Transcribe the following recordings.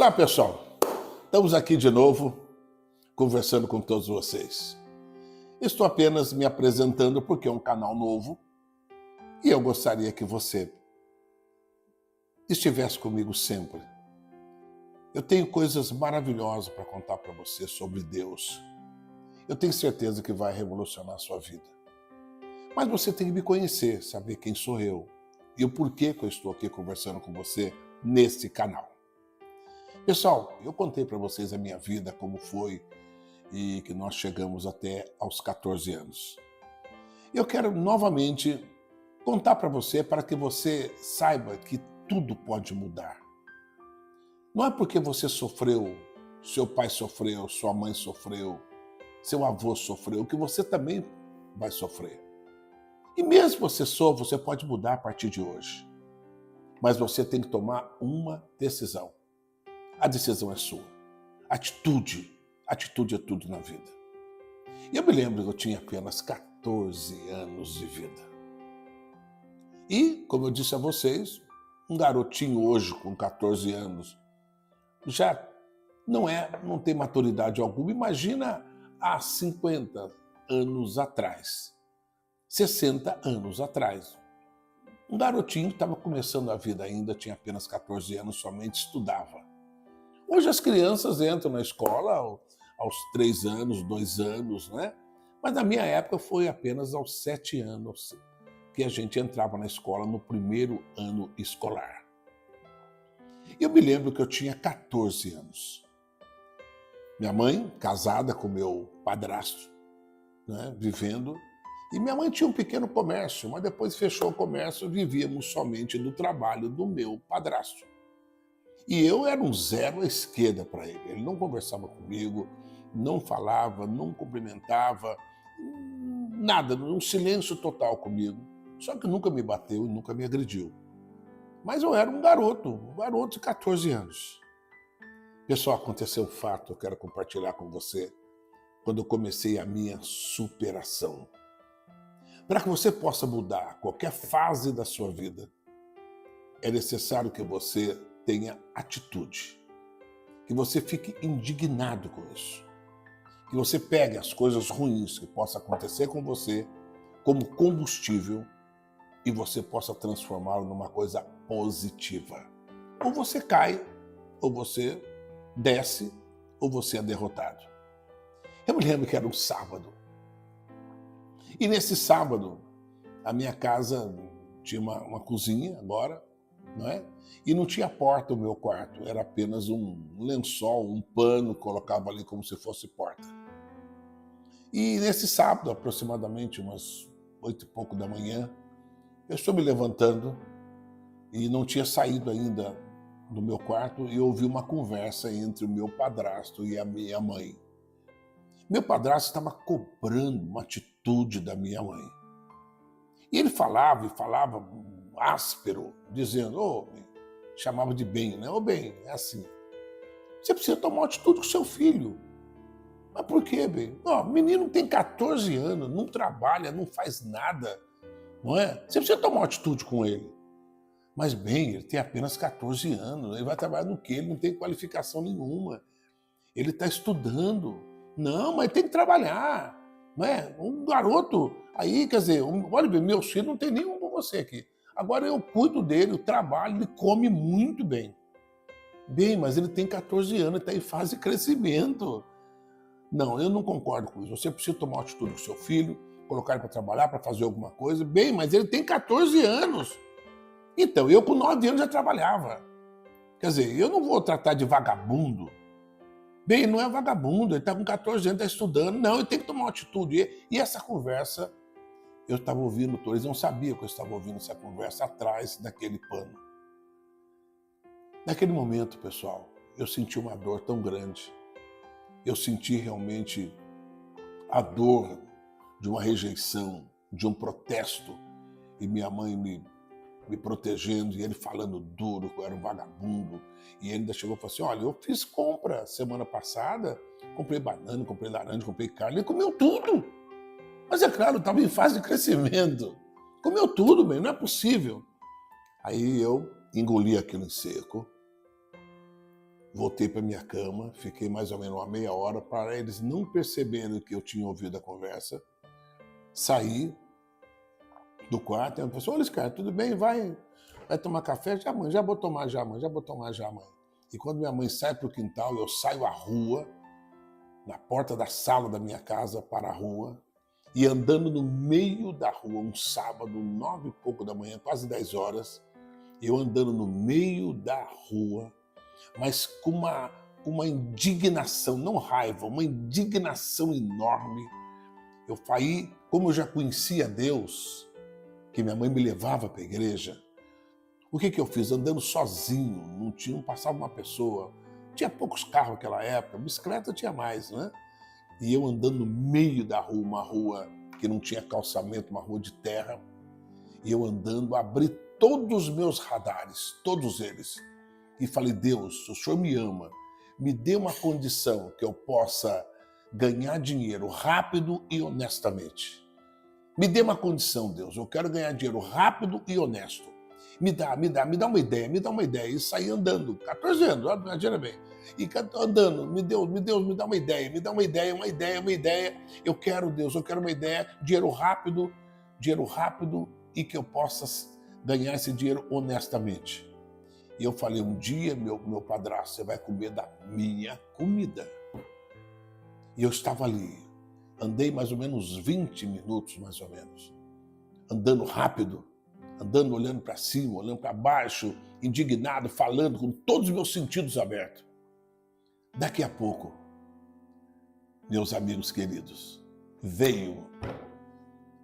Olá, pessoal. Estamos aqui de novo, conversando com todos vocês. Estou apenas me apresentando porque é um canal novo e eu gostaria que você estivesse comigo sempre. Eu tenho coisas maravilhosas para contar para você sobre Deus. Eu tenho certeza que vai revolucionar a sua vida. Mas você tem que me conhecer, saber quem sou eu e o porquê que eu estou aqui conversando com você neste canal. Pessoal, eu contei para vocês a minha vida, como foi e que nós chegamos até aos 14 anos. Eu quero novamente contar para você, para que você saiba que tudo pode mudar. Não é porque você sofreu, seu pai sofreu, sua mãe sofreu, seu avô sofreu, que você também vai sofrer. E mesmo que você sofra, você pode mudar a partir de hoje. Mas você tem que tomar uma decisão. A decisão é sua. Atitude é tudo na vida. E eu me lembro que eu tinha apenas 14 anos de vida. E, como eu disse a vocês, um garotinho hoje com 14 anos já não tem maturidade alguma. Imagina há 50 anos atrás, 60 anos atrás. Um garotinho que estava começando a vida ainda, tinha apenas 14 anos, somente estudava. Hoje as crianças entram na escola aos 3 anos, 2 anos, né? Mas na minha época foi apenas aos 7 anos que a gente entrava na escola, no primeiro ano escolar. Eu me lembro que eu tinha 14 anos. Minha mãe, casada com meu padrasto, né, vivendo, e minha mãe tinha um pequeno comércio, mas depois fechou o comércio e vivíamos somente do trabalho do meu padrasto. E eu era um zero à esquerda para ele. Ele não conversava comigo, não falava, não cumprimentava, nada, um silêncio total comigo. Só que nunca me bateu e nunca me agrediu. Mas eu era um garoto de 14 anos. Pessoal, aconteceu um fato, eu quero compartilhar com você, quando eu comecei a minha superação. Para que você possa mudar qualquer fase da sua vida, é necessário que você tenha atitude, que você fique indignado com isso, que você pegue as coisas ruins que possam acontecer com você como combustível e você possa transformá-lo numa coisa positiva. Ou você cai, ou você desce, ou você é derrotado. Eu me lembro que era um sábado. E nesse sábado, a minha casa tinha uma cozinha agora, não é? E não tinha porta o meu quarto, era apenas um lençol, um pano, colocava ali como se fosse porta. E nesse sábado, aproximadamente umas 8 e pouco da manhã, eu estou me levantando e não tinha saído ainda do meu quarto e ouvi uma conversa entre o meu padrasto e a minha mãe. Meu padrasto estava cobrando uma atitude da minha mãe. E ele falava áspero, dizendo, chamava de bem, né? Bem, é assim. Você precisa tomar uma atitude com seu filho. Mas por quê, bem? O menino tem 14 anos, não trabalha, não faz nada, não é? Você precisa tomar uma atitude com ele. Mas, bem, ele tem apenas 14 anos, ele vai trabalhar no quê? Ele não tem qualificação nenhuma. Ele está estudando. Não, mas tem que trabalhar, não é? Um garoto aí, quer dizer, olha bem, meus filhos não tem nenhum com você aqui. Agora eu cuido dele, eu trabalho, ele come muito bem. Bem, mas ele tem 14 anos, ele está em fase de crescimento. Não, eu não concordo com isso. Você precisa tomar uma atitude com seu filho, colocar ele para trabalhar, para fazer alguma coisa. Bem, mas ele tem 14 anos. Então, eu com 9 anos já trabalhava. Quer dizer, eu não vou tratar de vagabundo. Bem, não é vagabundo, ele está com 14 anos, está estudando. Não, ele tem que tomar uma atitude. E essa conversa, eu estava ouvindo, eles não sabiam que eu estava ouvindo essa conversa atrás daquele pano. Naquele momento, pessoal, eu senti uma dor tão grande. Eu senti realmente a dor de uma rejeição, de um protesto. E minha mãe me protegendo, e ele falando duro, que eu era um vagabundo. E ele ainda chegou e falou assim, olha, eu fiz compra semana passada, comprei banana, comprei laranja, comprei carne, ele comeu tudo. Mas é claro, estava em fase de crescimento. Comeu tudo, bem, não é possível. Aí eu engoli aquilo em seco, Voltei para minha cama, fiquei mais ou menos uma meia hora para eles não perceberem que eu tinha ouvido a conversa. Saí do quarto, e ela falou assim, olha, Scar, tudo bem? Vai tomar café? Já, mãe, já vou tomar já, mãe, já vou tomar já, mãe. E quando minha mãe sai para o quintal, eu saio à rua, na porta da sala da minha casa para a rua, e andando no meio da rua, um sábado, 9 e pouco da manhã, quase 10 horas, eu andando no meio da rua, mas com uma indignação, não raiva, uma indignação enorme. Eu falei, como eu já conhecia Deus, que minha mãe me levava para a igreja, o que eu fiz? Andando sozinho, não passava uma pessoa, tinha poucos carros naquela época, bicicleta tinha mais, né? E eu andando no meio da rua, uma rua que não tinha calçamento, uma rua de terra, e eu andando, abri todos os meus radares, todos eles, e falei, Deus, o Senhor me ama, me dê uma condição que eu possa ganhar dinheiro rápido e honestamente. Me dê uma condição, Deus, eu quero ganhar dinheiro rápido e honesto. Me dá uma ideia. E saí andando, 14 anos, imagina bem. E andando, Deus, me dá uma ideia. Eu quero, Deus, eu quero uma ideia, dinheiro rápido e que eu possa ganhar esse dinheiro honestamente. E eu falei, um dia, meu padrasto, você vai comer da minha comida. E eu estava ali, andei mais ou menos 20 minutos, mais ou menos, andando rápido, andando olhando para cima, olhando para baixo, indignado, falando com todos os meus sentidos abertos. Daqui a pouco, meus amigos queridos, veio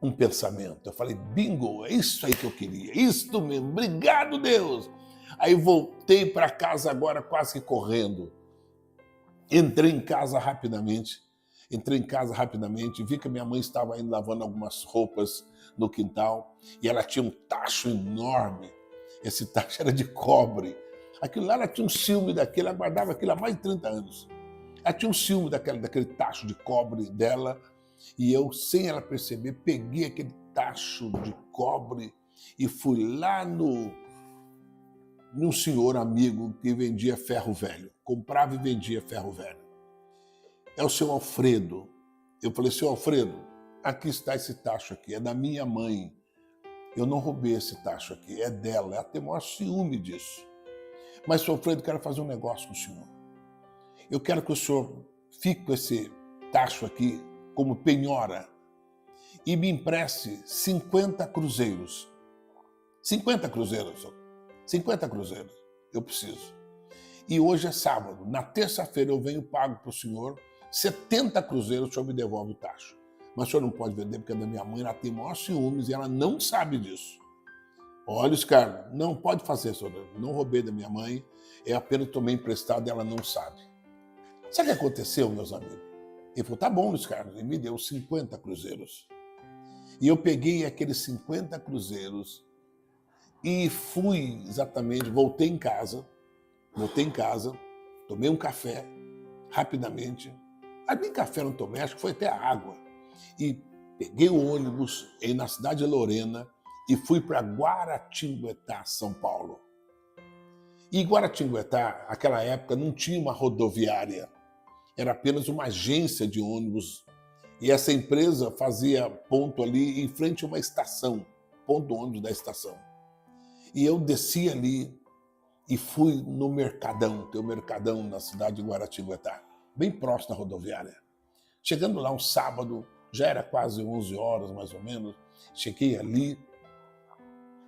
um pensamento. Eu falei, bingo, é isso aí que eu queria, isso mesmo, obrigado, Deus. Aí voltei para casa agora quase que correndo. Entrei em casa rapidamente, vi que a minha mãe estava indo lavando algumas roupas no quintal e ela tinha um tacho enorme. Esse tacho era de cobre. Aquilo lá, ela tinha um ciúme daquilo, ela guardava aquilo há mais de 30 anos. Ela tinha um ciúme daquele tacho de cobre dela e eu, sem ela perceber, peguei aquele tacho de cobre e fui lá num senhor amigo que vendia ferro velho, comprava e vendia ferro velho. É o seu Alfredo. Eu falei, seu Alfredo, aqui está esse tacho aqui, é da minha mãe. Eu não roubei esse tacho aqui, é dela, ela tem o maior ciúme disso. Mas, seu Alfredo, eu quero fazer um negócio com o senhor. Eu quero que o senhor fique com esse tacho aqui como penhora e me empreste 50 cruzeiros. 50 cruzeiros, eu preciso. E hoje é sábado, na terça-feira eu venho pago para o senhor 70 cruzeiros, o senhor me devolve o tacho. Mas o senhor não pode vender porque é da minha mãe, ela tem maior ciúmes e ela não sabe disso. Olha, Scar, não pode fazer, senhor. Não roubei da minha mãe, é apenas tomei emprestado e ela não sabe. Sabe o que aconteceu, meus amigos? Ele falou, tá bom, Scar, ele me deu 50 cruzeiros. E eu peguei aqueles 50 cruzeiros e fui exatamente, voltei em casa, tomei um café, rapidamente. Nem café não tomei, acho que foi até água. E peguei o ônibus na cidade de Lorena e fui para Guaratinguetá, São Paulo. E Guaratinguetá, naquela época, não tinha uma rodoviária. Era apenas uma agência de ônibus. E essa empresa fazia ponto ali em frente a uma estação, ponto do ônibus da estação. E eu desci ali e fui no Mercadão, tem o Mercadão na cidade de Guaratinguetá, bem próximo da rodoviária. Chegando lá um sábado, já era quase 11 horas mais ou menos, cheguei ali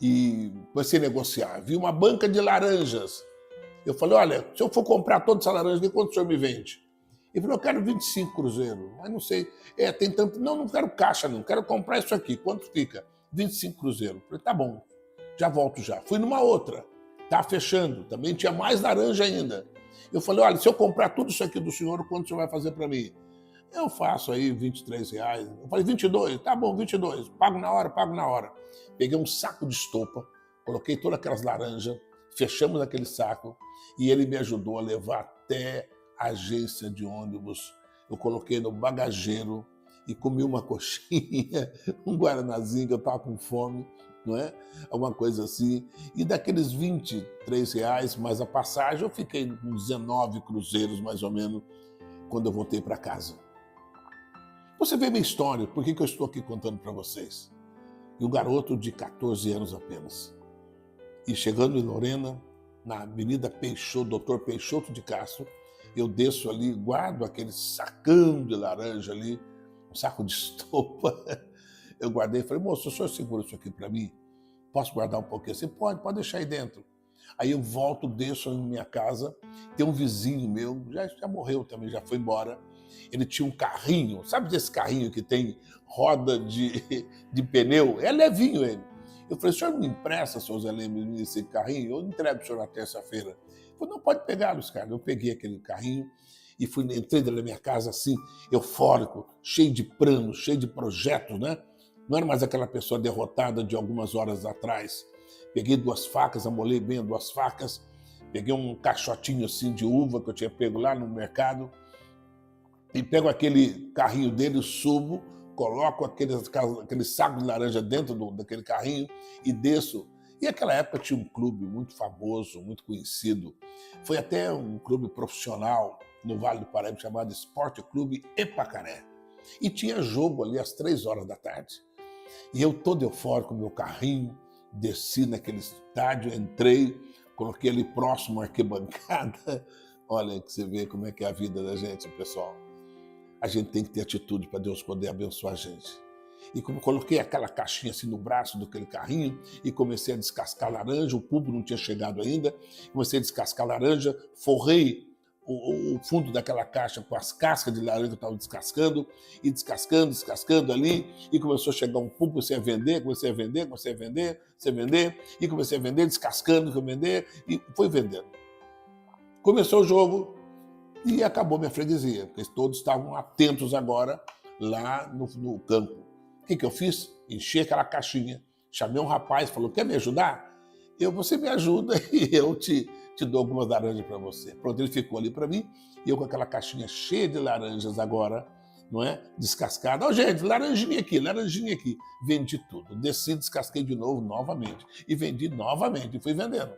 e comecei a negociar. Vi uma banca de laranjas. Eu falei, olha, se eu for comprar todas essas laranjas, quanto o senhor me vende? Ele falou, eu quero 25 cruzeiros, mas não sei, tem tanto... Não quero caixa não, quero comprar isso aqui, quanto fica? 25 cruzeiros. Eu falei, tá bom, já volto já. Fui numa outra, tá fechando, também tinha mais laranja ainda. Eu falei, olha, se eu comprar tudo isso aqui do senhor, quanto o senhor vai fazer para mim? Eu faço aí R$23. Eu falei, 22, tá bom, 22, pago na hora. Peguei um saco de estopa, coloquei todas aquelas laranjas, fechamos aquele saco e ele me ajudou a levar até a agência de ônibus. Eu coloquei no bagageiro e comi uma coxinha, um guaranazinho, que eu estava com fome, não é? Alguma coisa assim. E daqueles R$ 23 mais a passagem, eu fiquei com 19 cruzeiros, mais ou menos, quando eu voltei para casa. Você vê minha história, por que eu estou aqui contando para vocês? E um garoto de 14 anos apenas. E chegando em Lorena, na Avenida Peixoto, Dr. Peixoto de Castro, eu desço ali, guardo aquele sacão de laranja ali, um saco de estopa. Eu guardei e falei, moço, o senhor segura isso aqui para mim? Posso guardar um pouquinho? Você pode deixar aí dentro. Aí eu volto, desço em minha casa, tem um vizinho meu, já morreu também, já foi embora. Ele tinha um carrinho, sabe desse carrinho que tem roda de pneu? É levinho ele. Eu falei, o senhor me empresta, seu Zé Leme, esse carrinho? Eu entrego para o senhor na terça-feira. Ele falou, não, pode pegar, Luiz Carlos. Eu peguei aquele carrinho e entrei dentro da minha casa assim, eufórico, cheio de planos, cheio de projetos, né? Não era mais aquela pessoa derrotada de algumas horas atrás. Peguei 2 facas, amolei bem 2 facas, peguei um caixotinho assim de uva que eu tinha pego lá no mercado e pego aquele carrinho dele, subo, coloco aquele saco de laranja dentro daquele carrinho e desço. E naquela época tinha um clube muito famoso, muito conhecido. Foi até um clube profissional no Vale do Paraíba chamado Esporte Clube Epacaré. E tinha jogo ali às 3 horas da tarde. E eu todo eufórico, meu carrinho, desci naquele estádio, entrei, coloquei ali próximo à arquibancada. Olha que você vê como é que é a vida da gente, pessoal. A gente tem que ter atitude para Deus poder abençoar a gente. E como coloquei aquela caixinha assim no braço daquele carrinho e comecei a descascar laranja, o público não tinha chegado ainda, comecei a descascar laranja, forrei o fundo daquela caixa com as cascas de laranja que eu estava descascando, e descascando ali, e começou a chegar um público, comecei a vender, e comecei a vender, descascando, e foi vendendo. Começou o jogo e acabou minha freguesia, porque todos estavam atentos agora lá no campo. O que eu fiz? Enchi aquela caixinha, chamei um rapaz, falou, quer me ajudar? Você me ajuda e eu te dou algumas laranjas para você. Pronto, ele ficou ali para mim, e eu com aquela caixinha cheia de laranjas agora, não é? Descascada. Ó, gente, laranjinha aqui. Vendi tudo. Desci, descasquei de novo, novamente. E vendi novamente, e fui vendendo.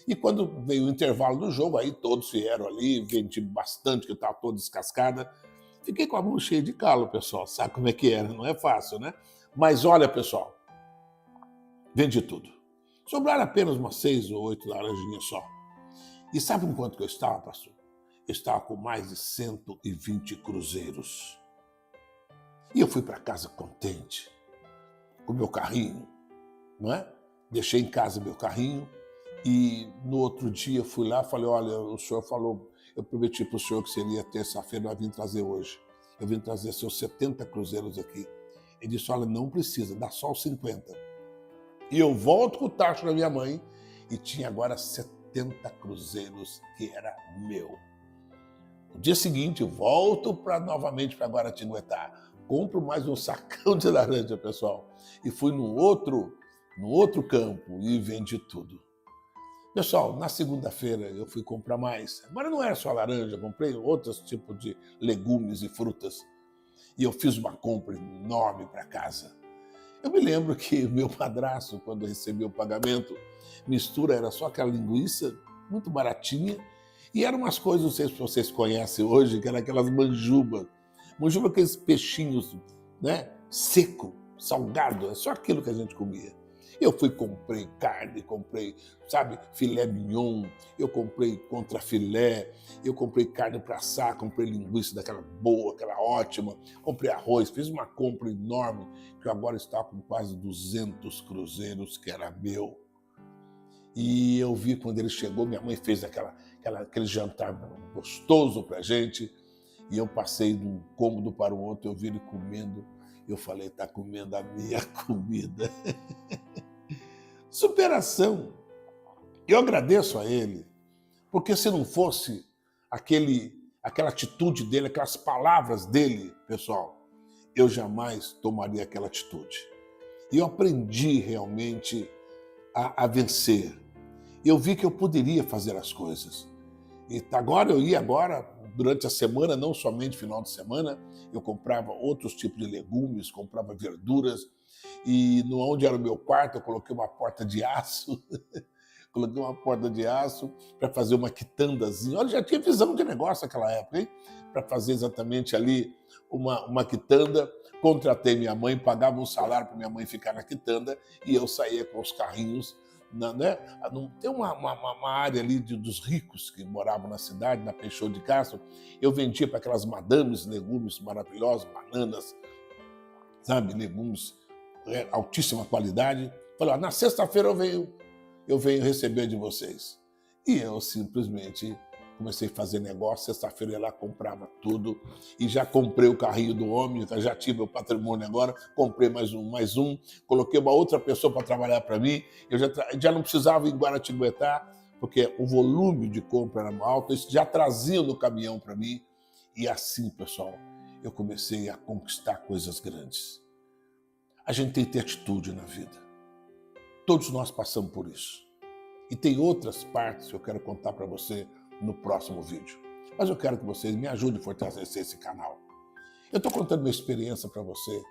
E quando veio o intervalo do jogo, aí todos vieram ali, vendi bastante, que eu estava toda descascada. Fiquei com a mão cheia de calo, pessoal. Sabe como é que era? Não é fácil, né? Mas olha, pessoal, vendi tudo. Sobraram apenas umas 6 ou 8 laranjinhas só. E sabe com quanto que eu estava, pastor? Eu estava com mais de 120 cruzeiros. E eu fui para casa contente, com meu carrinho, não é? Deixei em casa meu carrinho e no outro dia fui lá e falei, olha, o senhor falou, eu prometi para o senhor que seria terça-feira, eu vim trazer hoje. Eu vim trazer seus 70 cruzeiros aqui. Ele disse, olha, não precisa, dá só os 50. E eu volto com o tacho da minha mãe e tinha agora 70 cruzeiros que era meu. No dia seguinte, eu volto novamente para Guaratinguetá. Compro mais um sacão de laranja, pessoal. E fui no outro campo e vendi tudo. Pessoal, na segunda-feira eu fui comprar mais. Agora não era só laranja, comprei outros tipos de legumes e frutas. E eu fiz uma compra enorme para casa. Eu me lembro que meu padrasto, quando recebeu o pagamento, mistura era só aquela linguiça, muito baratinha, e eram umas coisas, não sei se vocês conhecem hoje, que eram aquelas manjubas. Manjuba, aqueles peixinhos, né, seco, salgado, é só aquilo que a gente comia. Eu comprei carne, comprei, sabe, filé mignon, eu comprei contrafilé, eu comprei carne para assar, comprei linguiça daquela boa, aquela ótima, comprei arroz, fiz uma compra enorme, que agora está com quase 200 cruzeiros, que era meu. E eu vi quando ele chegou, minha mãe fez aquele jantar gostoso pra gente, e eu passei de um cômodo para o outro, eu vi ele comendo, eu falei, tá comendo a minha comida. Superação. Eu agradeço a ele, porque se não fosse aquela atitude dele, aquelas palavras dele, pessoal, eu jamais tomaria aquela atitude. E eu aprendi realmente a vencer. Eu vi que eu poderia fazer as coisas. E agora eu ia durante a semana, não somente final de semana, eu comprava outros tipos de legumes, comprava verduras, e no onde era o meu quarto eu coloquei uma porta de aço, coloquei uma porta de aço para fazer uma quitandazinha. Olha, já tinha visão de negócio naquela época, hein? Para fazer exatamente ali uma quitanda. Contratei minha mãe, pagava um salário para minha mãe ficar na quitanda e eu saía com os carrinhos. Né? Tem uma área ali dos ricos que moravam na cidade, na Peixoto de Castro. Eu vendia para aquelas madames legumes maravilhosos, bananas, sabe, legumes altíssima qualidade. Falei, na sexta-feira eu venho receber de vocês. E eu simplesmente comecei a fazer negócio, sexta-feira eu ia lá, comprava tudo, e já comprei o carrinho do homem, já tive o patrimônio agora, comprei mais um, coloquei uma outra pessoa para trabalhar para mim, eu já não precisava ir em Guaratinguetá, porque o volume de compra era alto, isso já trazia no caminhão para mim, e assim, pessoal, eu comecei a conquistar coisas grandes. A gente tem que ter atitude na vida. Todos nós passamos por isso. E tem outras partes que eu quero contar para você no próximo vídeo. Mas eu quero que vocês me ajudem a fortalecer esse canal. Eu estou contando minha experiência para você,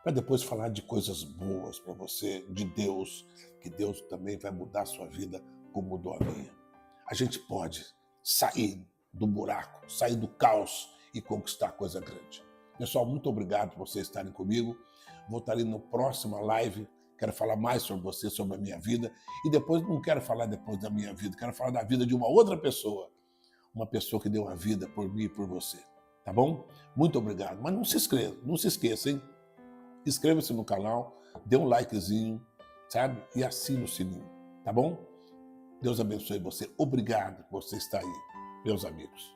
para depois falar de coisas boas para você, de Deus, que Deus também vai mudar a sua vida como mudou a minha. A gente pode sair do buraco, sair do caos e conquistar coisa grande. Pessoal, muito obrigado por vocês estarem comigo. Vou estar ali no próxima live. Quero falar mais sobre você, sobre a minha vida. E depois, não quero falar depois da minha vida, quero falar da vida de uma outra pessoa. Uma pessoa que deu a vida por mim e por você. Tá bom? Muito obrigado. Mas não se esqueça, hein? Inscreva-se no canal, dê um likezinho, sabe? E assine o sininho. Tá bom? Deus abençoe você. Obrigado por você estar aí, meus amigos.